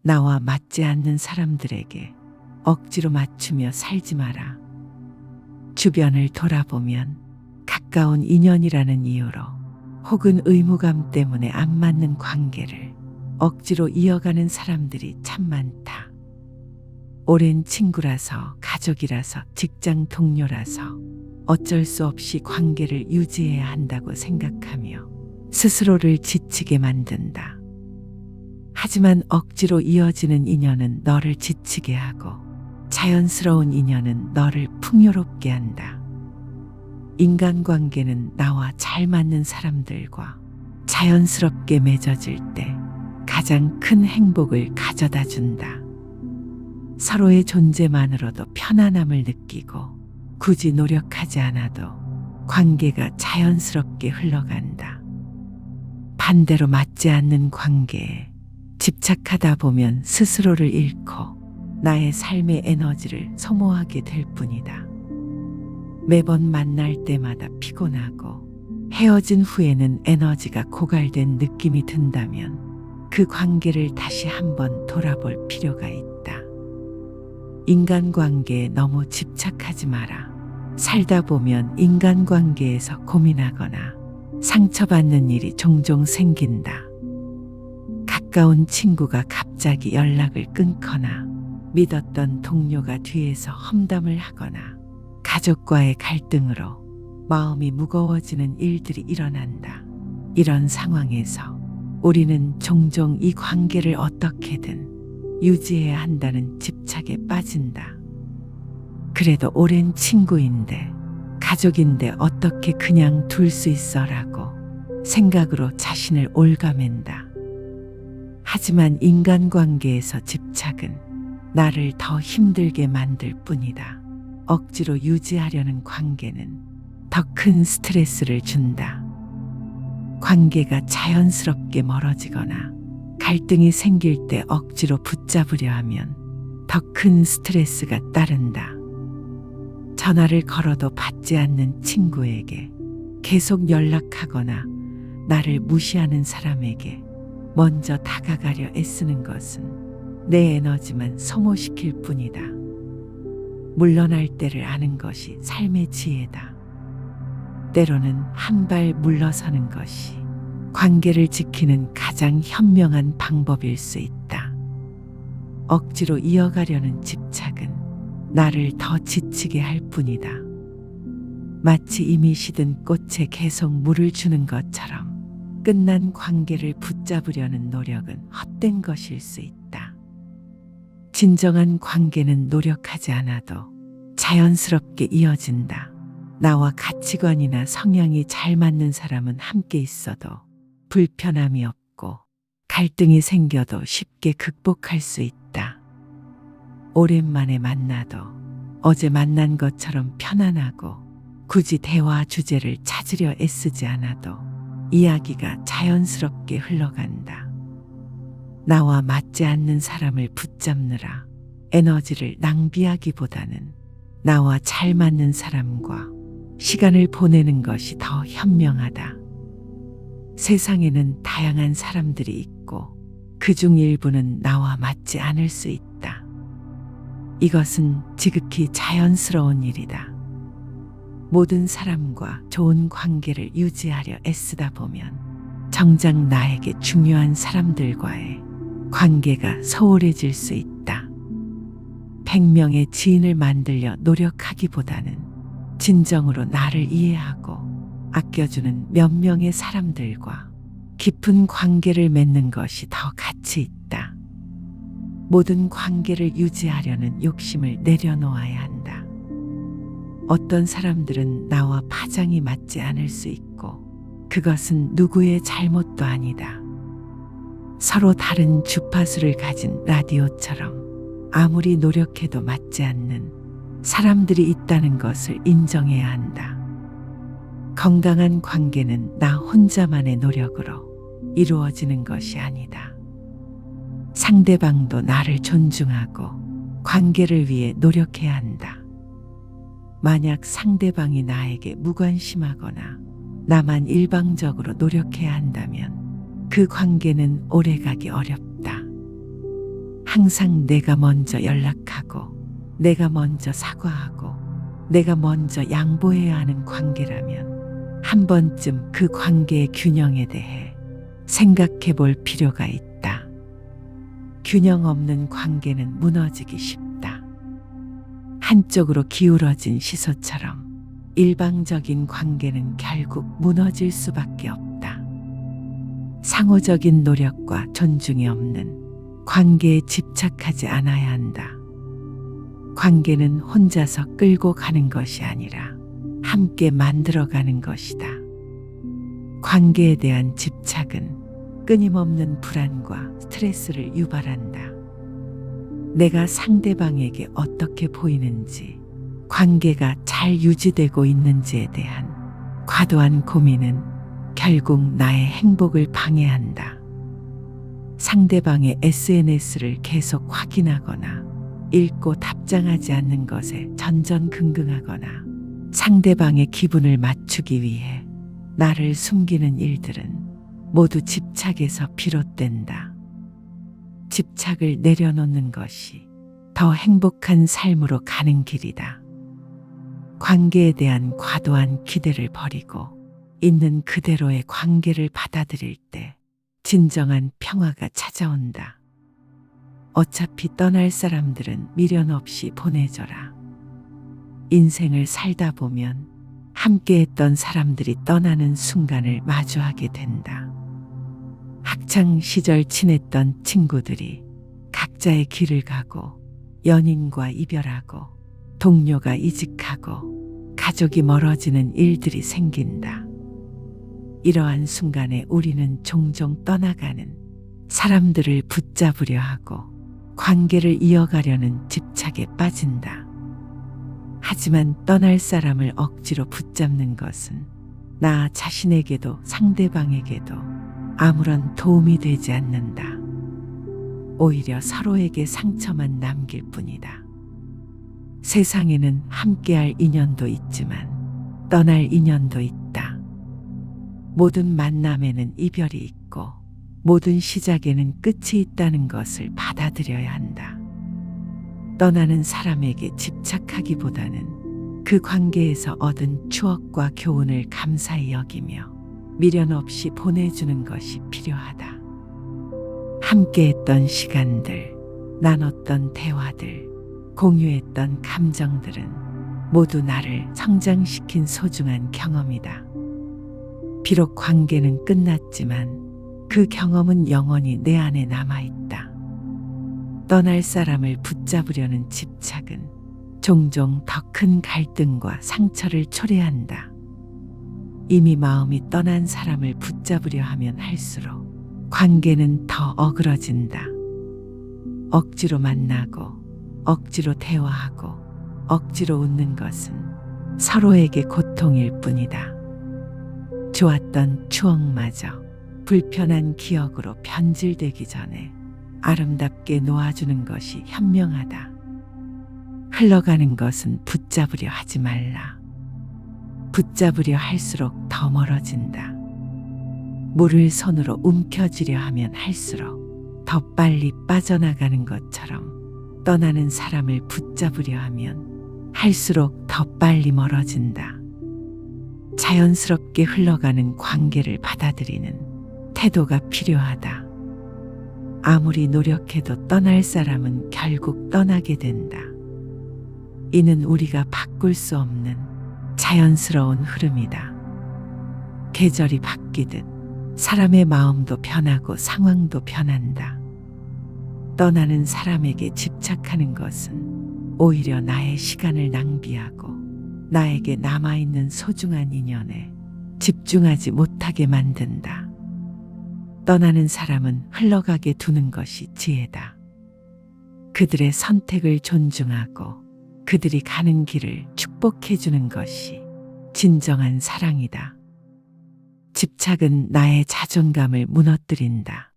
나와 맞지 않는 사람들에게 억지로 맞추며 살지 마라. 주변을 돌아보면 가까운 인연이라는 이유로 혹은 의무감 때문에 안 맞는 관계를 억지로 이어가는 사람들이 참 많다. 오랜 친구라서, 가족이라서, 직장 동료라서 어쩔 수 없이 관계를 유지해야 한다고 생각하며 스스로를 지치게 만든다. 하지만 억지로 이어지는 인연은 너를 지치게 하고 자연스러운 인연은 너를 풍요롭게 한다. 인간관계는 나와 잘 맞는 사람들과 자연스럽게 맺어질 때 가장 큰 행복을 가져다 준다. 서로의 존재만으로도 편안함을 느끼고 굳이 노력하지 않아도 관계가 자연스럽게 흘러간다. 반대로 맞지 않는 관계에 집착하다 보면 스스로를 잃고 나의 삶의 에너지를 소모하게 될 뿐이다. 매번 만날 때마다 피곤하고 헤어진 후에는 에너지가 고갈된 느낌이 든다면 그 관계를 다시 한번 돌아볼 필요가 있다. 인간관계에 너무 집착하지 마라. 살다 보면 인간관계에서 고민하거나 상처받는 일이 종종 생긴다. 가까운 친구가 갑자기 연락을 끊거나 믿었던 동료가 뒤에서 험담을 하거나 가족과의 갈등으로 마음이 무거워지는 일들이 일어난다. 이런 상황에서 우리는 종종 이 관계를 어떻게든 유지해야 한다는 집착에 빠진다. 그래도 오랜 친구인데, 가족인데 어떻게 그냥 둘 수 있어라고 생각으로 자신을 올가맨다. 하지만 인간관계에서 집착은 나를 더 힘들게 만들 뿐이다. 억지로 유지하려는 관계는 더 큰 스트레스를 준다. 관계가 자연스럽게 멀어지거나 갈등이 생길 때 억지로 붙잡으려 하면 더 큰 스트레스가 따른다. 전화를 걸어도 받지 않는 친구에게 계속 연락하거나 나를 무시하는 사람에게 먼저 다가가려 애쓰는 것은 내 에너지만 소모시킬 뿐이다. 물러날 때를 아는 것이 삶의 지혜다. 때로는 한 발 물러서는 것이 관계를 지키는 가장 현명한 방법일 수 있다. 억지로 이어가려는 집착은 나를 더 지치게 할 뿐이다. 마치 이미 시든 꽃에 계속 물을 주는 것처럼 끝난 관계를 붙잡으려는 노력은 헛된 것일 수 있다. 진정한 관계는 노력하지 않아도 자연스럽게 이어진다. 나와 가치관이나 성향이 잘 맞는 사람은 함께 있어도 불편함이 없고 갈등이 생겨도 쉽게 극복할 수 있다. 오랜만에 만나도 어제 만난 것처럼 편안하고 굳이 대화 주제를 찾으려 애쓰지 않아도 이야기가 자연스럽게 흘러간다. 나와 맞지 않는 사람을 붙잡느라 에너지를 낭비하기보다는 나와 잘 맞는 사람과 시간을 보내는 것이 더 현명하다. 세상에는 다양한 사람들이 있고 그중 일부는 나와 맞지 않을 수 있다. 이것은 지극히 자연스러운 일이다. 모든 사람과 좋은 관계를 유지하려 애쓰다 보면 정작 나에게 중요한 사람들과의 관계가 소홀해질 수 있다. 100명의 지인을 만들려 노력하기보다는 진정으로 나를 이해하고 아껴주는 몇 명의 사람들과 깊은 관계를 맺는 것이 더 가치 있다. 모든 관계를 유지하려는 욕심을 내려놓아야 한다. 어떤 사람들은 나와 파장이 맞지 않을 수 있고 그것은 누구의 잘못도 아니다. 서로 다른 주파수를 가진 라디오처럼 아무리 노력해도 맞지 않는 사람들이 있다는 것을 인정해야 한다. 건강한 관계는 나 혼자만의 노력으로 이루어지는 것이 아니다. 상대방도 나를 존중하고 관계를 위해 노력해야 한다. 만약 상대방이 나에게 무관심하거나 나만 일방적으로 노력해야 한다면 그 관계는 오래가기 어렵다. 항상 내가 먼저 연락하고, 내가 먼저 사과하고, 내가 먼저 양보해야 하는 관계라면 한 번쯤 그 관계의 균형에 대해 생각해 볼 필요가 있다. 균형 없는 관계는 무너지기 쉽다. 한쪽으로 기울어진 시소처럼 일방적인 관계는 결국 무너질 수밖에 없다. 상호적인 노력과 존중이 없는 관계에 집착하지 않아야 한다. 관계는 혼자서 끌고 가는 것이 아니라 함께 만들어가는 것이다. 관계에 대한 집착은 끊임없는 불안과 스트레스를 유발한다. 내가 상대방에게 어떻게 보이는지, 관계가 잘 유지되고 있는지에 대한 과도한 고민은 결국 나의 행복을 방해한다. 상대방의 SNS를 계속 확인하거나 읽고 답장하지 않는 것에 전전긍긍하거나 상대방의 기분을 맞추기 위해 나를 숨기는 일들은 모두 집착에서 비롯된다. 집착을 내려놓는 것이 더 행복한 삶으로 가는 길이다. 관계에 대한 과도한 기대를 버리고 있는 그대로의 관계를 받아들일 때 진정한 평화가 찾아온다. 어차피 떠날 사람들은 미련 없이 보내줘라. 인생을 살다 보면 함께했던 사람들이 떠나는 순간을 마주하게 된다. 학창 시절 친했던 친구들이 각자의 길을 가고 연인과 이별하고 동료가 이직하고 가족이 멀어지는 일들이 생긴다. 이러한 순간에 우리는 종종 떠나가는 사람들을 붙잡으려 하고 관계를 이어가려는 집착에 빠진다. 하지만 떠날 사람을 억지로 붙잡는 것은 나 자신에게도 상대방에게도 아무런 도움이 되지 않는다. 오히려 서로에게 상처만 남길 뿐이다. 세상에는 함께할 인연도 있지만 떠날 인연도 있다. 모든 만남에는 이별이 있고 모든 시작에는 끝이 있다는 것을 받아들여야 한다. 떠나는 사람에게 집착하기보다는 그 관계에서 얻은 추억과 교훈을 감사히 여기며 미련 없이 보내주는 것이 필요하다. 함께했던 시간들, 나눴던 대화들, 공유했던 감정들은 모두 나를 성장시킨 소중한 경험이다. 비록 관계는 끝났지만 그 경험은 영원히 내 안에 남아있다. 떠날 사람을 붙잡으려는 집착은 종종 더 큰 갈등과 상처를 초래한다. 이미 마음이 떠난 사람을 붙잡으려 하면 할수록 관계는 더 어그러진다. 억지로 만나고 억지로 대화하고 억지로 웃는 것은 서로에게 고통일 뿐이다. 좋았던 추억마저 불편한 기억으로 변질되기 전에 아름답게 놓아주는 것이 현명하다. 흘러가는 것은 붙잡으려 하지 말라. 붙잡으려 할수록 더 멀어진다. 물을 손으로 움켜쥐려 하면 할수록 더 빨리 빠져나가는 것처럼 떠나는 사람을 붙잡으려 하면 할수록 더 빨리 멀어진다. 자연스럽게 흘러가는 관계를 받아들이는 태도가 필요하다. 아무리 노력해도 떠날 사람은 결국 떠나게 된다. 이는 우리가 바꿀 수 없는 자연스러운 흐름이다. 계절이 바뀌듯 사람의 마음도 변하고 상황도 변한다. 떠나는 사람에게 집착하는 것은 오히려 나의 시간을 낭비하고 나에게 남아있는 소중한 인연에 집중하지 못하게 만든다. 떠나는 사람은 흘러가게 두는 것이 지혜다. 그들의 선택을 존중하고 그들이 가는 길을 축복해주는 것이 진정한 사랑이다. 집착은 나의 자존감을 무너뜨린다.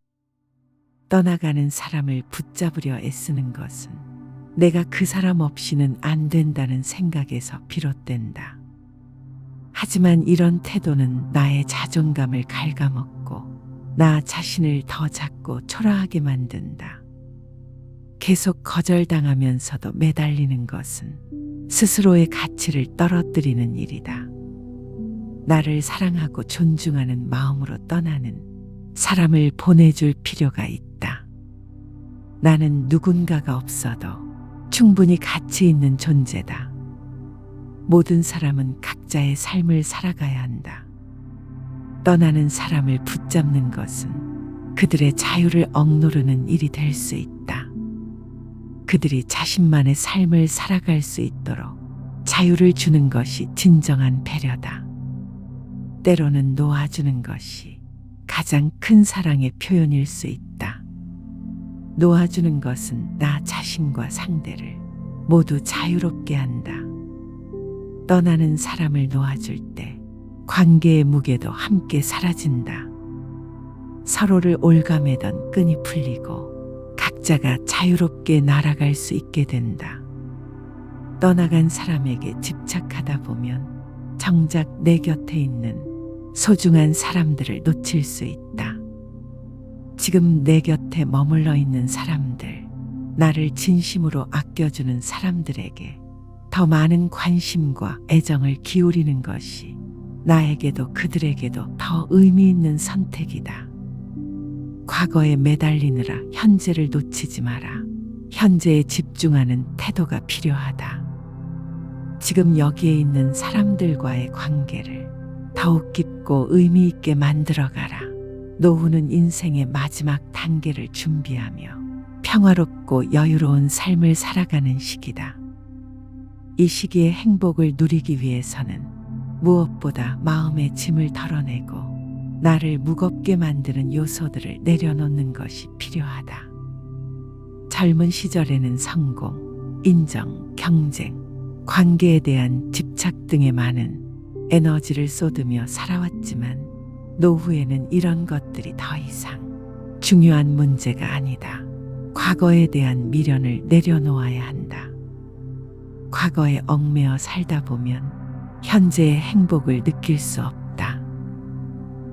떠나가는 사람을 붙잡으려 애쓰는 것은 내가 그 사람 없이는 안 된다는 생각에서 비롯된다. 하지만 이런 태도는 나의 자존감을 갉아먹고 나 자신을 더 작고 초라하게 만든다. 계속 거절당하면서도 매달리는 것은 스스로의 가치를 떨어뜨리는 일이다. 나를 사랑하고 존중하는 마음으로 떠나는 사람을 보내줄 필요가 있다. 나는 누군가가 없어도 충분히 가치 있는 존재다. 모든 사람은 각자의 삶을 살아가야 한다. 떠나는 사람을 붙잡는 것은 그들의 자유를 억누르는 일이 될 수 있다. 그들이 자신만의 삶을 살아갈 수 있도록 자유를 주는 것이 진정한 배려다. 때로는 놓아주는 것이 가장 큰 사랑의 표현일 수 있다. 놓아주는 것은 나 자신과 상대를 모두 자유롭게 한다. 떠나는 사람을 놓아줄 때 관계의 무게도 함께 사라진다. 서로를 올가매던 끈이 풀리고 각자가 자유롭게 날아갈 수 있게 된다. 떠나간 사람에게 집착하다 보면 정작 내 곁에 있는 소중한 사람들을 놓칠 수 있다. 지금 내 곁에 머물러 있는 사람들, 나를 진심으로 아껴주는 사람들에게 더 많은 관심과 애정을 기울이는 것이 나에게도 그들에게도 더 의미 있는 선택이다. 과거에 매달리느라 현재를 놓치지 마라. 현재에 집중하는 태도가 필요하다. 지금 여기에 있는 사람들과의 관계를 더욱 깊고 의미 있게 만들어가라. 노후는 인생의 마지막 단계를 준비하며 평화롭고 여유로운 삶을 살아가는 시기다. 이 시기의 행복을 누리기 위해서는 무엇보다 마음의 짐을 덜어내고 나를 무겁게 만드는 요소들을 내려놓는 것이 필요하다. 젊은 시절에는 성공, 인정, 경쟁, 관계에 대한 집착 등에 많은 에너지를 쏟으며 살아왔지만 노후에는 이런 것들이 더 이상 중요한 문제가 아니다. 과거에 대한 미련을 내려놓아야 한다. 과거에 얽매여 살다 보면 현재의 행복을 느낄 수 없다.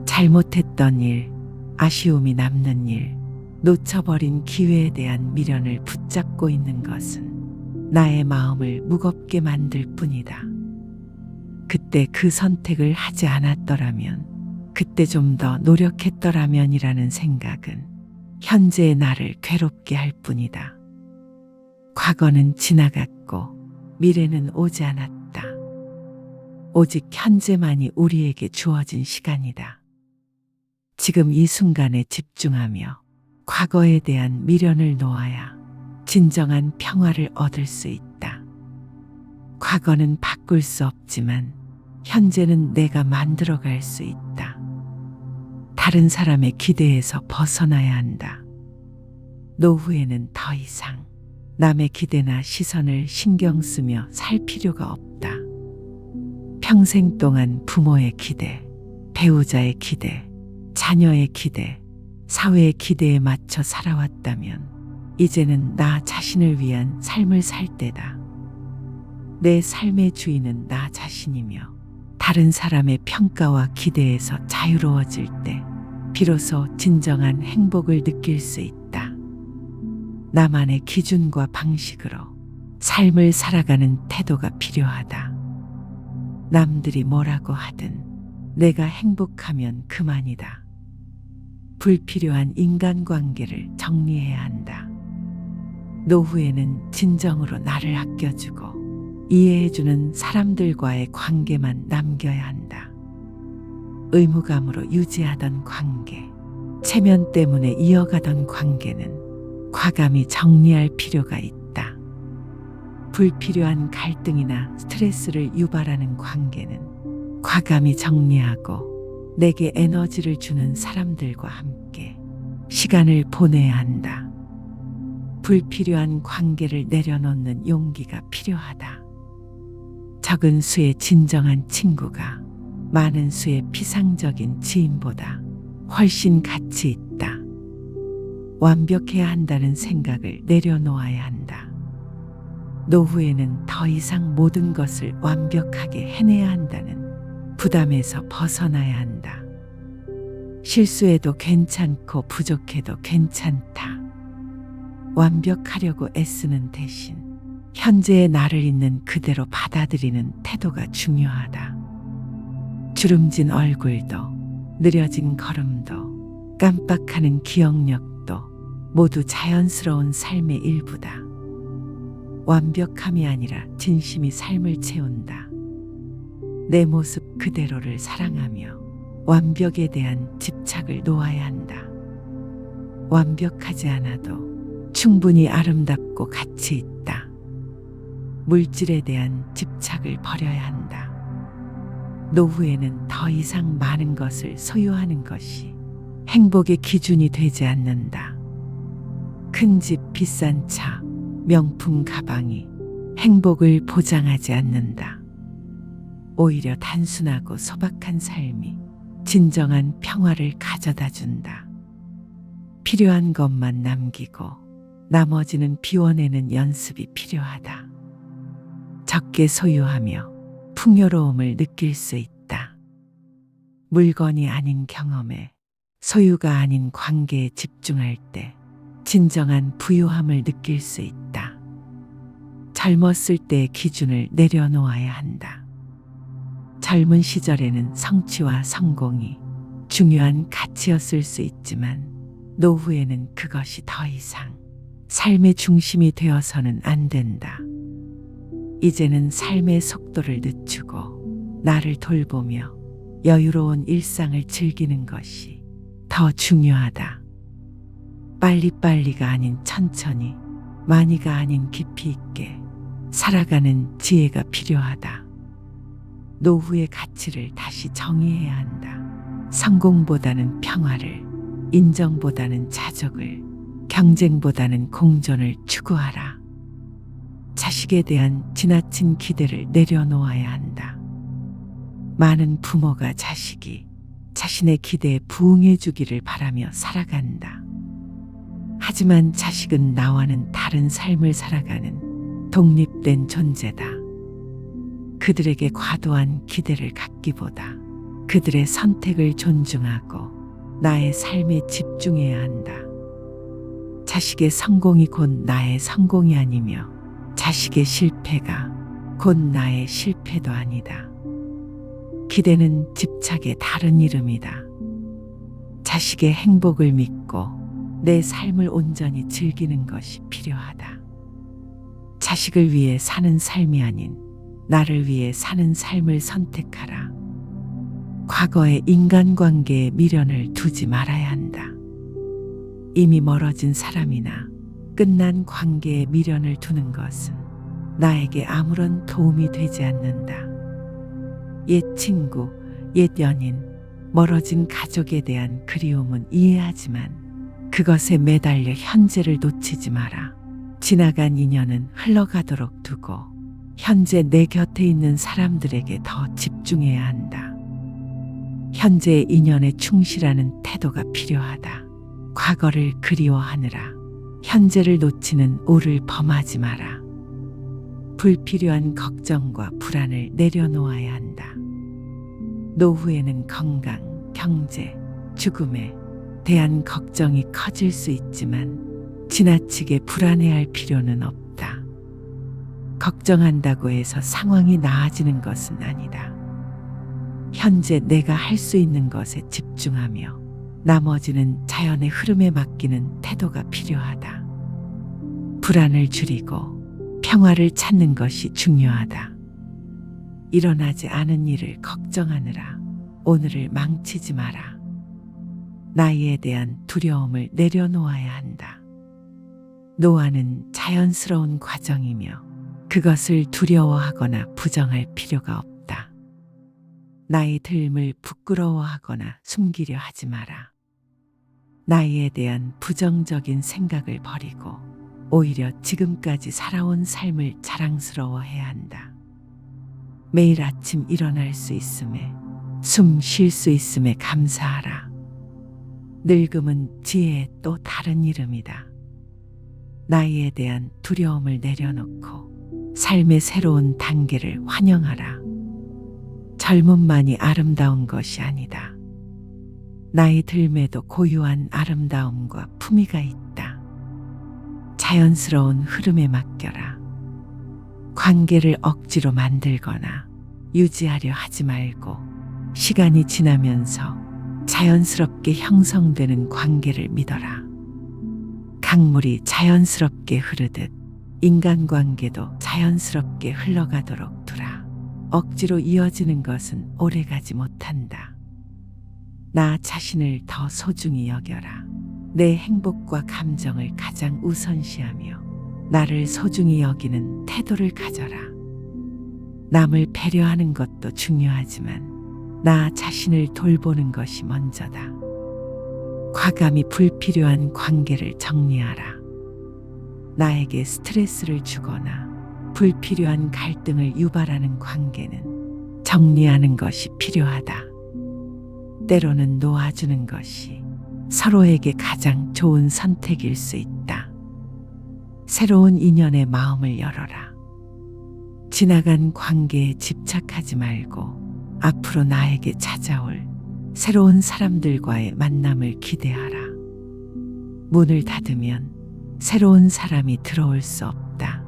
잘못했던 일, 아쉬움이 남는 일, 놓쳐버린 기회에 대한 미련을 붙잡고 있는 것은 나의 마음을 무겁게 만들 뿐이다. 그때 그 선택을 하지 않았더라면, 그때 좀 더 노력했더라면이라는 생각은 현재의 나를 괴롭게 할 뿐이다. 과거는 지나갔고 미래는 오지 않았다. 오직 현재만이 우리에게 주어진 시간이다. 지금 이 순간에 집중하며 과거에 대한 미련을 놓아야 진정한 평화를 얻을 수 있다. 과거는 바꿀 수 없지만 현재는 내가 만들어갈 수 있다. 다른 사람의 기대에서 벗어나야 한다. 노후에는 더 이상 남의 기대나 시선을 신경 쓰며 살 필요가 없다. 평생 동안 부모의 기대, 배우자의 기대, 자녀의 기대, 사회의 기대에 맞춰 살아왔다면 이제는 나 자신을 위한 삶을 살 때다. 내 삶의 주인은 나 자신이며 다른 사람의 평가와 기대에서 자유로워질 때 비로소 진정한 행복을 느낄 수 있다. 나만의 기준과 방식으로 삶을 살아가는 태도가 필요하다. 남들이 뭐라고 하든 내가 행복하면 그만이다. 불필요한 인간관계를 정리해야 한다. 노후에는 진정으로 나를 아껴주고 이해해주는 사람들과의 관계만 남겨야 한다. 의무감으로 유지하던 관계, 체면 때문에 이어가던 관계는 과감히 정리할 필요가 있다. 불필요한 갈등이나 스트레스를 유발하는 관계는 과감히 정리하고 내게 에너지를 주는 사람들과 함께 시간을 보내야 한다. 불필요한 관계를 내려놓는 용기가 필요하다. 적은 수의 진정한 친구가 많은 수의 피상적인 지인보다 훨씬 가치 있다. 완벽해야 한다는 생각을 내려놓아야 한다. 노후에는 더 이상 모든 것을 완벽하게 해내야 한다는 부담에서 벗어나야 한다. 실수해도 괜찮고 부족해도 괜찮다. 완벽하려고 애쓰는 대신 현재의 나를 있는 그대로 받아들이는 태도가 중요하다. 주름진 얼굴도, 느려진 걸음도, 깜빡하는 기억력도 모두 자연스러운 삶의 일부다. 완벽함이 아니라 진심이 삶을 채운다. 내 모습 그대로를 사랑하며 완벽에 대한 집착을 놓아야 한다. 완벽하지 않아도 충분히 아름답고 가치 있다. 물질에 대한 집착을 버려야 한다. 노후에는 더 이상 많은 것을 소유하는 것이 행복의 기준이 되지 않는다. 큰 집, 비싼 차, 명품 가방이 행복을 보장하지 않는다. 오히려 단순하고 소박한 삶이 진정한 평화를 가져다 준다. 필요한 것만 남기고 나머지는 비워내는 연습이 필요하다. 적게 소유하며 풍요로움을 느낄 수 있다. 물건이 아닌 경험에, 소유가 아닌 관계에 집중할 때 진정한 부유함을 느낄 수 있다. 젊었을 때의 기준을 내려놓아야 한다. 젊은 시절에는 성취와 성공이 중요한 가치였을 수 있지만 노후에는 그것이 더 이상 삶의 중심이 되어서는 안 된다. 이제는 삶의 속도를 늦추고 나를 돌보며 여유로운 일상을 즐기는 것이 더 중요하다. 빨리빨리가 아닌 천천히, 많이가 아닌 깊이 있게 살아가는 지혜가 필요하다. 노후의 가치를 다시 정의해야 한다. 성공보다는 평화를, 인정보다는 자족을, 경쟁보다는 공존을 추구하라. 자식에 대한 지나친 기대를 내려놓아야 한다. 많은 부모가 자식이 자신의 기대에 부응해 주기를 바라며 살아간다. 하지만 자식은 나와는 다른 삶을 살아가는 독립된 존재다. 그들에게 과도한 기대를 갖기보다 그들의 선택을 존중하고 나의 삶에 집중해야 한다. 자식의 성공이 곧 나의 성공이 아니며 자식의 실패가 곧 나의 실패도 아니다. 기대는 집착의 다른 이름이다. 자식의 행복을 믿고 내 삶을 온전히 즐기는 것이 필요하다. 자식을 위해 사는 삶이 아닌 나를 위해 사는 삶을 선택하라. 과거의 인간관계에 미련을 두지 말아야 한다. 이미 멀어진 사람이나 끝난 관계에 미련을 두는 것은 나에게 아무런 도움이 되지 않는다. 옛 친구, 옛 연인, 멀어진 가족에 대한 그리움은 이해하지만 그것에 매달려 현재를 놓치지 마라. 지나간 인연은 흘러가도록 두고 현재 내 곁에 있는 사람들에게 더 집중해야 한다. 현재의 인연에 충실하는 태도가 필요하다. 과거를 그리워하느라 현재를 놓치는 오를 범하지 마라. 불필요한 걱정과 불안을 내려놓아야 한다. 노후에는 건강, 경제, 죽음에 대한 걱정이 커질 수 있지만 지나치게 불안해할 필요는 없다. 걱정한다고 해서 상황이 나아지는 것은 아니다. 현재 내가 할 수 있는 것에 집중하며 나머지는 자연의 흐름에 맡기는 태도가 필요하다. 불안을 줄이고 평화를 찾는 것이 중요하다. 일어나지 않은 일을 걱정하느라 오늘을 망치지 마라. 나이에 대한 두려움을 내려놓아야 한다. 노화는 자연스러운 과정이며 그것을 두려워하거나 부정할 필요가 없다. 나이 듦을 부끄러워하거나 숨기려 하지 마라. 나이에 대한 부정적인 생각을 버리고 오히려 지금까지 살아온 삶을 자랑스러워해야 한다. 매일 아침 일어날 수 있음에, 숨 쉴 수 있음에 감사하라. 늙음은 지혜의 또 다른 이름이다. 나이에 대한 두려움을 내려놓고 삶의 새로운 단계를 환영하라. 젊음만이 아름다운 것이 아니다. 나이 듦에도 고유한 아름다움과 품위가 있다. 자연스러운 흐름에 맡겨라. 관계를 억지로 만들거나 유지하려 하지 말고 시간이 지나면서 자연스럽게 형성되는 관계를 믿어라. 강물이 자연스럽게 흐르듯 인간관계도 자연스럽게 흘러가도록 두라. 억지로 이어지는 것은 오래가지 못한다. 나 자신을 더 소중히 여겨라. 내 행복과 감정을 가장 우선시하며 나를 소중히 여기는 태도를 가져라. 남을 배려하는 것도 중요하지만 나 자신을 돌보는 것이 먼저다. 과감히 불필요한 관계를 정리하라. 나에게 스트레스를 주거나 불필요한 갈등을 유발하는 관계는 정리하는 것이 필요하다. 때로는 놓아주는 것이 서로에게 가장 좋은 선택일 수 있다. 새로운 인연의 마음을 열어라. 지나간 관계에 집착하지 말고 앞으로 나에게 찾아올 새로운 사람들과의 만남을 기대하라. 문을 닫으면 새로운 사람이 들어올 수 없다.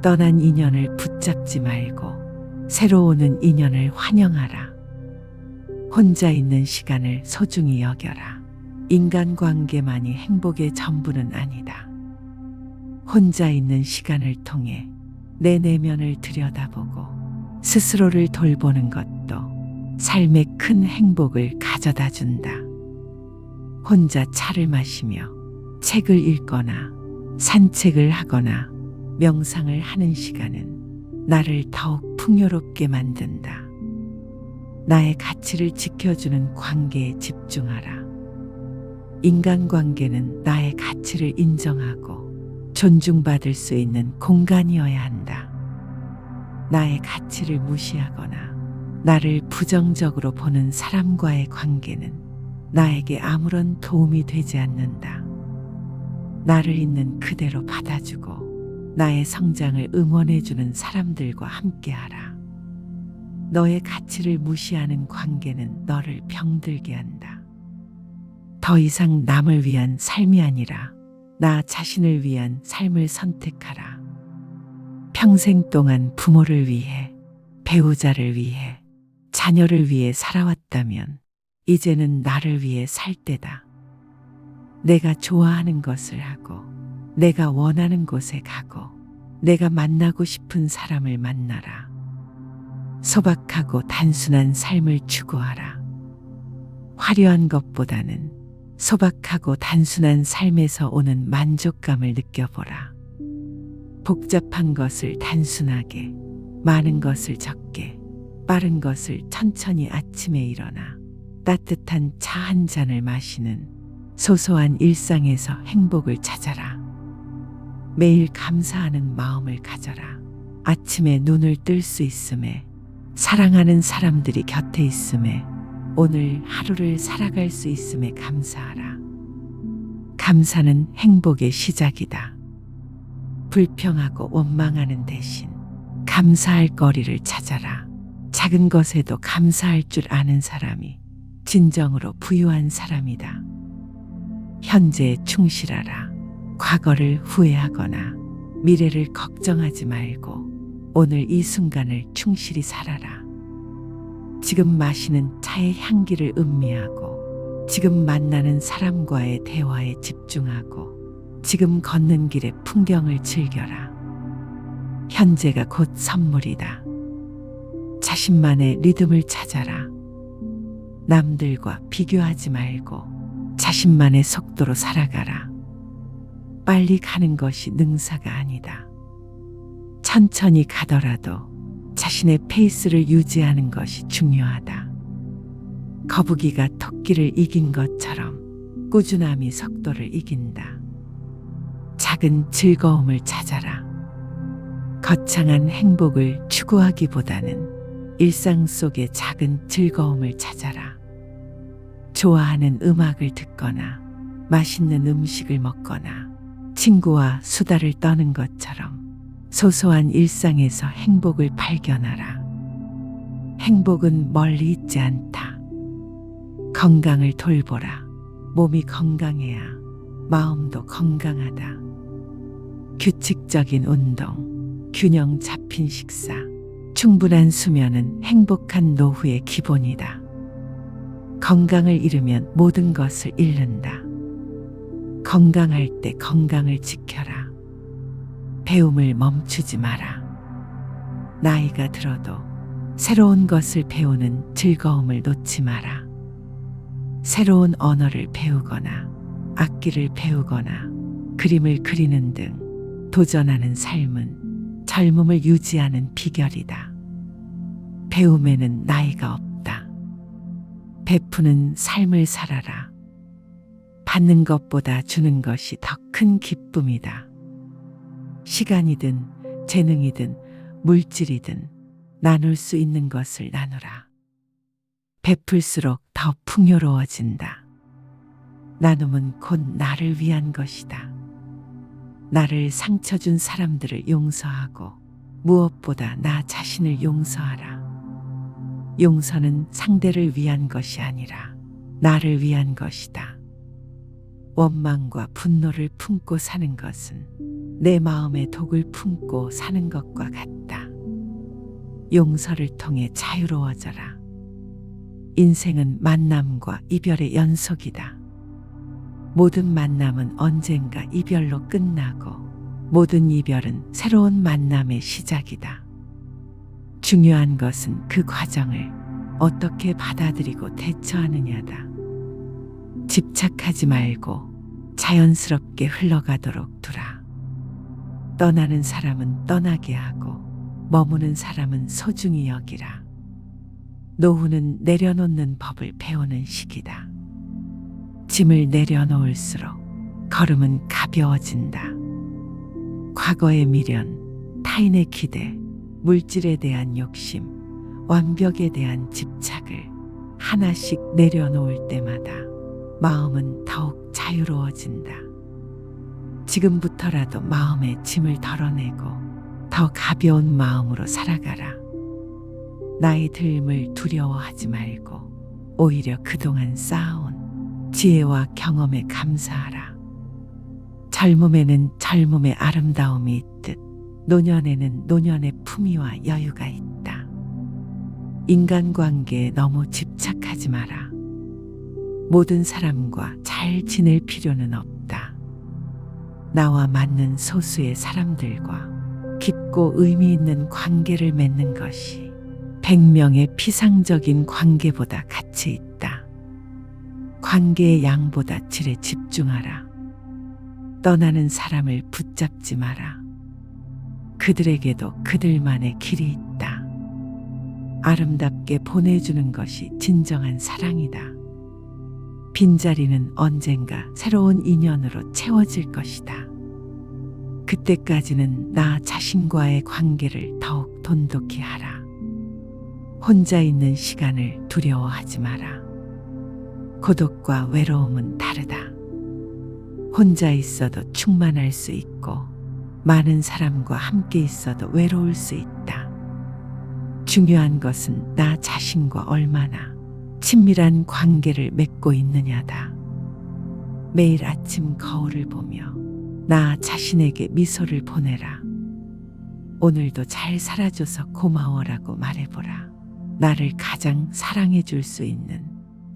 떠난 인연을 붙잡지 말고 새로 오는 인연을 환영하라. 혼자 있는 시간을 소중히 여겨라. 인간관계만이 행복의 전부는 아니다. 혼자 있는 시간을 통해 내 내면을 들여다보고 스스로를 돌보는 것도 삶의 큰 행복을 가져다 준다. 혼자 차를 마시며 책을 읽거나 산책을 하거나 명상을 하는 시간은 나를 더욱 풍요롭게 만든다. 나의 가치를 지켜주는 관계에 집중하라. 인간관계는 나의 가치를 인정하고 존중받을 수 있는 공간이어야 한다. 나의 가치를 무시하거나 나를 부정적으로 보는 사람과의 관계는 나에게 아무런 도움이 되지 않는다. 나를 있는 그대로 받아주고 나의 성장을 응원해주는 사람들과 함께하라. 너의 가치를 무시하는 관계는 너를 병들게 한다. 더 이상 남을 위한 삶이 아니라 나 자신을 위한 삶을 선택하라. 평생 동안 부모를 위해, 배우자를 위해, 자녀를 위해 살아왔다면 이제는 나를 위해 살 때다. 내가 좋아하는 것을 하고 내가 원하는 곳에 가고 내가 만나고 싶은 사람을 만나라. 소박하고 단순한 삶을 추구하라. 화려한 것보다는 소박하고 단순한 삶에서 오는 만족감을 느껴보라. 복잡한 것을 단순하게, 많은 것을 적게, 빠른 것을 천천히 아침에 일어나 따뜻한 차 한 잔을 마시는 소소한 일상에서 행복을 찾아라. 매일 감사하는 마음을 가져라. 아침에 눈을 뜰 수 있음에, 사랑하는 사람들이 곁에 있음에, 오늘 하루를 살아갈 수 있음에 감사하라. 감사는 행복의 시작이다. 불평하고 원망하는 대신 감사할 거리를 찾아라. 작은 것에도 감사할 줄 아는 사람이 진정으로 부유한 사람이다. 현재에 충실하라. 과거를 후회하거나 미래를 걱정하지 말고 오늘 이 순간을 충실히 살아라. 지금 마시는 차의 향기를 음미하고 지금 만나는 사람과의 대화에 집중하고 지금 걷는 길의 풍경을 즐겨라. 현재가 곧 선물이다. 자신만의 리듬을 찾아라. 남들과 비교하지 말고 자신만의 속도로 살아가라. 빨리 가는 것이 능사가 아니다. 천천히 가더라도 자신의 페이스를 유지하는 것이 중요하다. 거북이가 토끼를 이긴 것처럼 꾸준함이 속도를 이긴다. 작은 즐거움을 찾아라. 거창한 행복을 추구하기보다는 일상 속의 작은 즐거움을 찾아라. 좋아하는 음악을 듣거나 맛있는 음식을 먹거나 친구와 수다를 떠는 것처럼 소소한 일상에서 행복을 발견하라. 행복은 멀리 있지 않다. 건강을 돌보라. 몸이 건강해야 마음도 건강하다. 규칙적인 운동, 균형 잡힌 식사, 충분한 수면은 행복한 노후의 기본이다. 건강을 잃으면 모든 것을 잃는다. 건강할 때 건강을 지켜라. 배움을 멈추지 마라. 나이가 들어도 새로운 것을 배우는 즐거움을 놓지 마라. 새로운 언어를 배우거나 악기를 배우거나 그림을 그리는 등 도전하는 삶은 젊음을 유지하는 비결이다. 배움에는 나이가 없다. 베푸는 삶을 살아라. 받는 것보다 주는 것이 더 큰 기쁨이다. 시간이든 재능이든 물질이든 나눌 수 있는 것을 나누라. 베풀수록 더 풍요로워진다. 나눔은 곧 나를 위한 것이다. 나를 상처 준 사람들을 용서하고 무엇보다 나 자신을 용서하라. 용서는 상대를 위한 것이 아니라 나를 위한 것이다. 원망과 분노를 품고 사는 것은 내 마음에 독을 품고 사는 것과 같다. 용서를 통해 자유로워져라. 인생은 만남과 이별의 연속이다. 모든 만남은 언젠가 이별로 끝나고 모든 이별은 새로운 만남의 시작이다. 중요한 것은 그 과정을 어떻게 받아들이고 대처하느냐다. 집착하지 말고 자연스럽게 흘러가도록 두라. 떠나는 사람은 떠나게 하고 머무는 사람은 소중히 여기라. 노후는 내려놓는 법을 배우는 시기다. 짐을 내려놓을수록 걸음은 가벼워진다. 과거의 미련, 타인의 기대, 물질에 대한 욕심, 완벽에 대한 집착을 하나씩 내려놓을 때마다 마음은 더욱 자유로워진다. 지금부터라도 마음의 짐을 덜어내고 더 가벼운 마음으로 살아가라. 나이 듦을 두려워하지 말고 오히려 그동안 쌓아온 지혜와 경험에 감사하라. 젊음에는 젊음의 아름다움이 있듯 노년에는 노년의 품위와 여유가 있다. 인간관계에 너무 집착하지 마라. 모든 사람과 잘 지낼 필요는 없다. 나와 맞는 소수의 사람들과 깊고 의미 있는 관계를 맺는 것이 100명의 피상적인 관계보다 가치 있다. 관계의 양보다 질에 집중하라. 떠나는 사람을 붙잡지 마라. 그들에게도 그들만의 길이 있다. 아름답게 보내주는 것이 진정한 사랑이다. 빈자리는 언젠가 새로운 인연으로 채워질 것이다. 그때까지는 나 자신과의 관계를 더욱 돈독히 하라. 혼자 있는 시간을 두려워하지 마라. 고독과 외로움은 다르다. 혼자 있어도 충만할 수 있고 많은 사람과 함께 있어도 외로울 수 있다. 중요한 것은 나 자신과 얼마나 친밀한 관계를 맺고 있느냐다. 매일 아침 거울을 보며 나 자신에게 미소를 보내라. 오늘도 잘 살아줘서 고마워라고 말해보라. 나를 가장 사랑해 줄 수 있는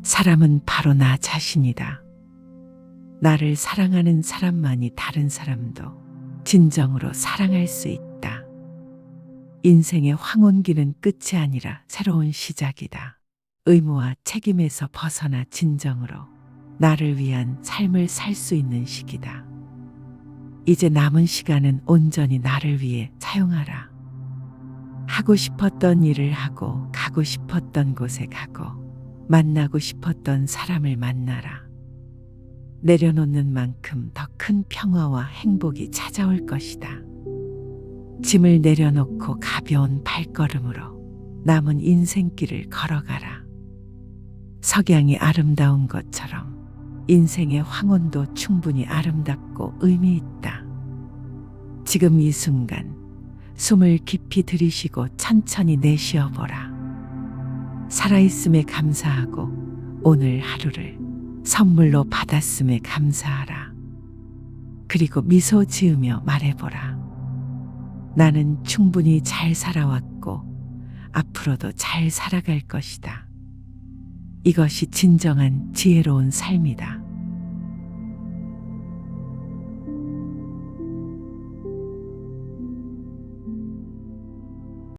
사람은 바로 나 자신이다. 나를 사랑하는 사람만이 다른 사람도 진정으로 사랑할 수 있다. 인생의 황혼기는 끝이 아니라 새로운 시작이다. 의무와 책임에서 벗어나 진정으로 나를 위한 삶을 살 수 있는 시기다. 이제 남은 시간은 온전히 나를 위해 사용하라. 하고 싶었던 일을 하고 가고 싶었던 곳에 가고 만나고 싶었던 사람을 만나라. 내려놓는 만큼 더 큰 평화와 행복이 찾아올 것이다. 짐을 내려놓고 가벼운 발걸음으로 남은 인생길을 걸어가라. 석양이 아름다운 것처럼 인생의 황혼도 충분히 아름답고 의미 있다. 지금 이 순간 숨을 깊이 들이쉬고 천천히 내쉬어보라. 살아있음에 감사하고 오늘 하루를 선물로 받았음에 감사하라. 그리고 미소 지으며 말해보라. 나는 충분히 잘 살아왔고 앞으로도 잘 살아갈 것이다. 이것이 진정한 지혜로운 삶이다.